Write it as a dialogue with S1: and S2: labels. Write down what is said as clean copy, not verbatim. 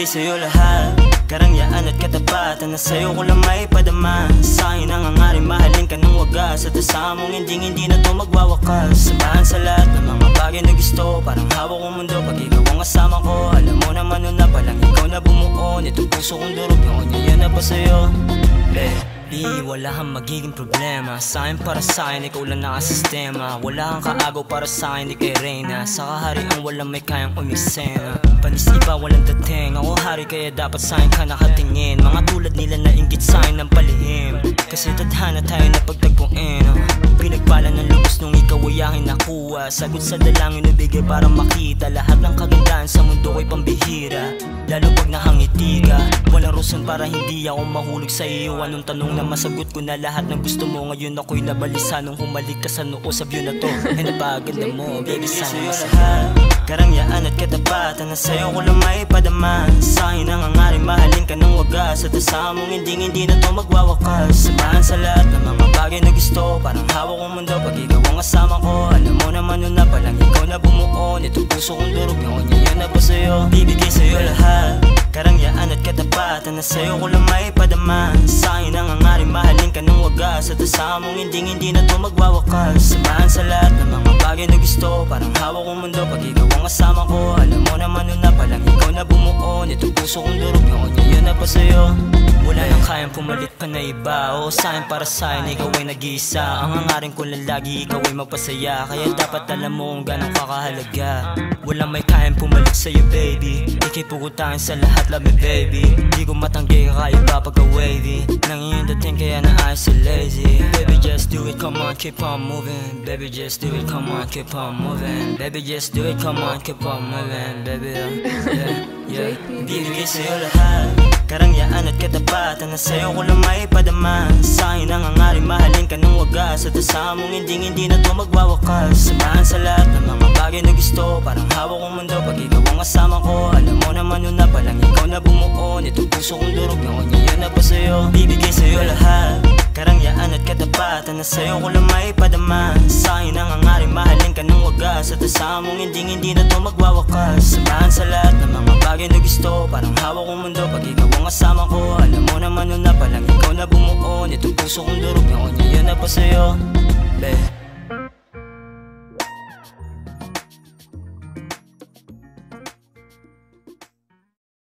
S1: Bibigay sa'yo lahat, karangyaan at katapatan, na sa'yo ko lang may padama. Sa'kin ang hangarin, mahalin ka ng wagas, at asahan mong hindi na to magwawakas. Samahan sa lahat ng mga bagay na gusto, parang hawak kong mundo pag ikaw ang kasama ko. Alam mo naman nun na palang ikaw na bumuo nito puso kong durog, yung yan na pa sa'yo. Wala kang magiging problema sa'kin, para sa'kin ikaw lang nakasistema. Wala kang kaagaw para sa'kin, di kay Reyna. Sa kaharian walang may kayang umisena. Panis iba walang dating, ako hari kaya dapat sa'kin ka nakatingin. Mga tulad nila na inggit sa'kin ng palihim, kasi tadhana tayo na pagtagpuin. Pinagpala ng lubos nung ikaw ay aking nakuha. Sagot sa dalangin ibigay para makita lahat ng kagandahan sa mundo ko'y pambihira. Lalo pag nakangiti ka, walang rason para hindi ako mahulog sa iyo. Anong tanong na masagot ko na lahat ng gusto mo. Ngayon ako'y nabalisa nung humalik ka sa noo sa view na to. Ay napaganda mo, baby, sana masahal, karangyaan at katapatan, na sa'yo ko lang may padama. Sa'kin ang hangarin, mahalin ka ng wagas, at asahan mong hindi na to magwawakas. Samahan sa lahat ng mga bagay na gusto, parang hawak kong mundo pag ikaw ang kasama ko. Alam mo naman nun na palang ikaw na bumuo nito puso kong durog, yung yan na pa sa'yo. Bibigay sa'yo lahat, karangyaan at katapatan, na sa'yo ko lang may padama. Sa'kin ang hangarin, mahalin ka ng wagas, at asahan mong hindi na to magwawakas. Samahan sa lahat ng mga bagay na gusto, parang hawak kong mundo pag ikaw ang kasama ko. Alam mo naman nun na palang ikaw na bumuo nito puso kong durog, yung yan na pa sa'yo. Wala nang kayang pumalit pa na iba, o sa'kin para sa'kin ikaw ay nag-iisa. Ang hangarin ko lang lagi ikaw ay magpasaya, kaya dapat alam mo kung gano'ng kakahalaga. Walang may kayang pumalit sa'yo baby, ikay pugutahin sa lahat, love me baby. Di ko matanggi kakaiba pagka-wavy, nang iyong dating kaya na ay so lazy. Baby just do it, come on, keep on moving. Baby just do it, come on, keep on moving. Baby just do it, come on, keep on moving. Baby, yeah. Bibigay sa'yo lahat, karangyaan at katapatan, na sa'yo ko lang may padama. Sa'kin ang hangarin, mahalin ka ng wagas, at asahan mong hindi na to magwawakas. Samahan sa lahat ng mga bagay na gusto, parang hawak kong mundo pag ikaw ang kasama ko. Alam mo naman nun na palang ikaw na bumuo nito puso kong durog, yung yan na pa sa'yo. Bibigay sa'yo lahat, karangyaan at katapatan, na sa'yo ko lang may padama. Sa'kin ang hangarin, mahalin ka ng wagas, at asahan mong hindi na to magwawakas. Samahan sa lahat ng mga bagay na gusto, parang hawak kong mundo pag ikaw ang kasama ko. Alam mo naman nun na palang ikaw na bumuo nito puso kong durog, yung yan na pa sa'yo.